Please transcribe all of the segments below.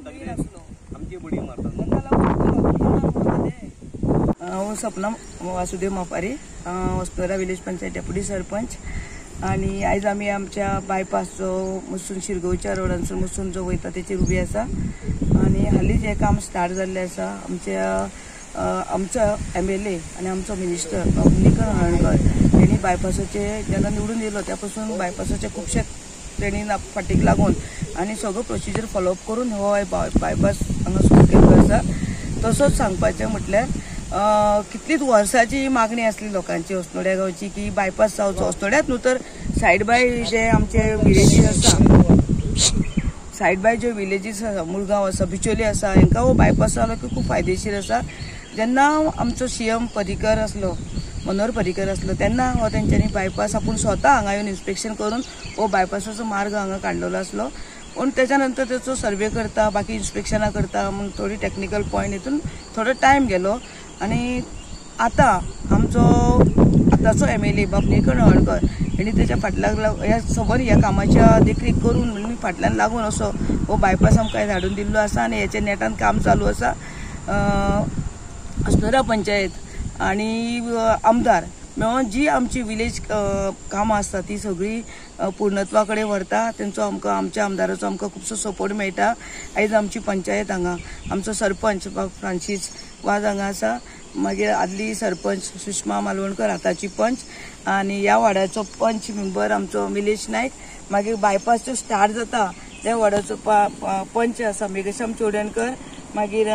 सगळे आमची बडी मारतात। हांव सपना वासुदेव मोपारी, वस्तुरा विलेज पंचायत डेप्युटी सरपंच। आणि आयज आमी आमच्या बायपास जो मुसून शिरगांवच्या रोडांसून मुसून जो वयता तेचेर उबी आसा। आणि हालींच हे काम स्टार्ट जाल्लें आसा। आमचो MLA आनी आमचो मिनिस्टर निकन हळर्णकर हेणी बायपासाचे जेन्ना निवडून येयलो त्या पासून बायपासाचे खुबशे तेणी फाटीक लागून आनी सगळो प्रोसिजर फॉलोअप करून हो बायपास हांगा सुरू केल्लो आसा। तसोच सांगपाचें म्हटल्यार कितलीच वर्साची मागणी आसली लोकांची अस्नोड्या गांवची की बायपास जावचो। अस्नोड्यात न्हू तर सायड बाय जे आमचे विलेजीस आसा, सायड बाय जे विलेजीस आसा, मुळगांव आसा, बिचोली आसा, हांकां हो बायपास जालो की खूब फायदेशीर आसा। जेन्ना आमचो CM पर्रीकर आसलो, मनोहर पर्रीकर आसलो, तेन्ना हो तेंच्यांनी बायपास आपूण स्वता हांगा येवन इन्स्पेक्शन करून हो बायपासाचो मार्ग हांगा काडलेलो आसलो। पूण तेच्या नंतर तेचो सर्वे करता, बाकी इन्स्पेक्शनां करता, म्हूण थोडी टेक्निकल पॉयंट हितून थोडो टायम गेलो। आनी आतां आमचो आतांचो MLA बाब निकन हळर्णकर हेणी तेच्या फाटल्यान ह्या खबर ह्या कामाच्या देखरेख करून म्हणून फाटल्यान लागून असो हो बायपास आमकां धाडून दिल्लो आसा। आनी हेचें नेटान काम चालू आसा। अस्नोरा पंचायत आनी आमदार मेळोन जी आमची विलेज कामां आसता ती सगळी पूर्णत्वा कडेन व्हरता। तेंचो आमच्या आमदाराचो आमकां खुबसो सपोर्ट मेळटा। आयज आमची पंचायत हांगा आमचो सरपंच बाब फ्रांसीस वाज हांगा आसा, मागीर आदली सरपंच सुषमा मालवणकर आतांची पंच, आनी ह्या वाड्याचो पंच मेंबर आमचो मिलेश नायक, मागीर बायपास जो स्टार्ट जाता त्या वाड्याचो पंच आसा मेघश्याम चोडणकर, मागीर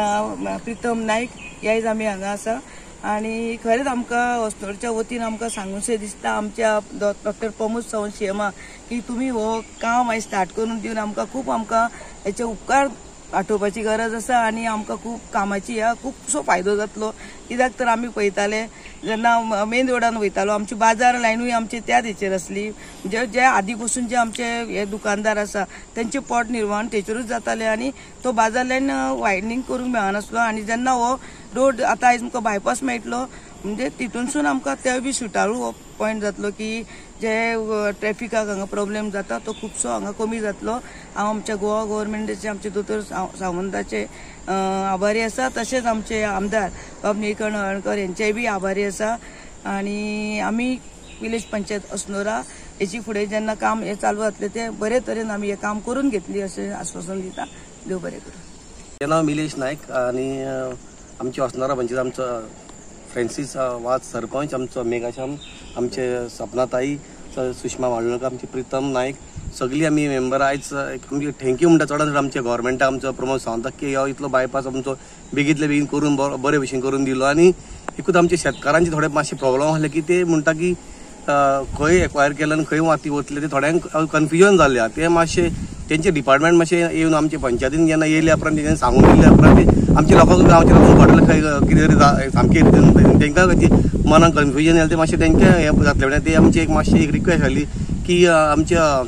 प्रितम नायक, हे आयज आमी हांगा आसा। आनी खरेंच आमकां अस्नोडच्या वतीन आमकां सांगूंशें दिसता आमच्या डॉक्टर प्रमोद सावंत CM की तुमी हो काम आयज स्टार्ट करून दिवन आमकां हेचे उपकार आठोवपाची गरज आसा। आनी आमकां खूब कामाची ह्या खुबसो फायदो जातलो। कित्याक तर आमी पळयताले जेन्ना मेन रोडान वयतालो आमची बाजार लायनूय आमची त्याच हेचेर आसली। जे आदी पसून जे आमचे हे दुकानदार आसा तेंचे पोट निर्वाहन तेचेरूच जाताले आनी तो बाजार लायन वायडनींग करूंक मेळनासलो। आनी जेन्ना हो रोड आतां आयज आमकां बायपास मेळटलो म्हणजे तितूनसून आमकां तें बी सुटारू हो पॉयंट जातलो की जे ट्रॅफिकाक हांगा प्रॉब्लेम जाता तो खुबसो हांगा कमी जातलो। हांव आमच्या गोवा गव्हर्मेंटाचे आमचे दोतोर सावंताचे आभारी आसा, तशेंच आमचे आमदार बाब निकन हळर्णकर हेंचेय बी आभारी आसा। आनी आमी विलेज पंचायत अस्नोरा हेची फुडें जेन्ना काम हे चालू जातलें ते बरे तरेन आमी हे काम करून घेतली अशें आश्वासन दिता। देव बरें करूं। म्हजें नांव मिलेश नायक आनी आमच्या अस्नोरा पंचायत आमचो फ्रांसीस वाज सरपंच, आमचो मेघाश्याम, आमचे सपनाताई, सुषमा मालवणकर, आमचे प्रितम नायक, सगळीं आमी मेंबर आयज आमचे थँक्यू म्हणटा चडांत चड आमच्या गव्हर्मेंटाक आमचो प्रमोद सावंताक की हो इतलो बायपास आमचो बेगींतले बेगीन करून बरे भशेन करून दिलो। आनी एकूच आमच्या शेतकारांचे थोडे मातशे प्रॉब्लेम आसले की ते म्हणटा की खंय एक्वायर केलें आनी खंय माती वतले ते थोड्यांक कन्फ्युजन जाल्लें। ते मातशे तेंचे डिपार्टमेंट मातशें येवन आमचे पंचायतीन जेन्ना येयले उपरांत तेंच्यानी सांगून दिले उपरांत ते आमच्या लोकांक गांवच्या लोकांक घडलें खंय कितें तरी सामकें तेंकां मनान कन्फ्युजन येलें ते मातशें तेंचे हें जातले ते आमची एक मातशी एक रिक्वेस्ट आसली की आमच्या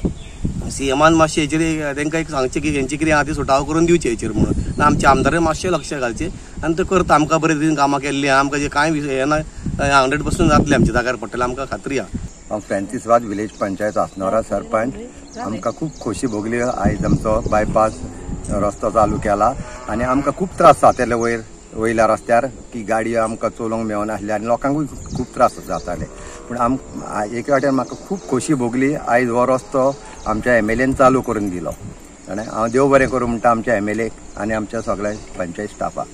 CMान मातशें हेचेर तेंकां एक सांगचें की हेंचे कितें आहा ती सुटावो करून दिवचे हेचेर म्हणून। आमच्या आमदारान मातशें लक्ष घालचें आनी ते करता। आमकां बरे तरेन कामां केल्लीं आमकां जे कांय हें ना 100% जातलें आमच्या जाग्यार पडटलें आमकां खात्री आहा। हांव फ्रांसीस वाज विलेज पंचायत अस्नोरा सरपंच। आमकां खूब खोशी भोगली आयज आमचो बायपास रस्तो चालू केला आनी आमकां खूब त्रास जाताले वयल्या रस्त्यार की गाडयो आमकां चलोवंक मेळनासले आनी लोकांकूय खूब त्रास जाताले। पूण एके वाटेन म्हाका खूब खोशी भोगली आयज हो रस्तो आमच्या MLAन चालू करून दिलो। आनी हांव देव बरें करूं म्हणटा आमच्या MLAक आनी आमच्या सगळ्या पंचायत स्टाफाक।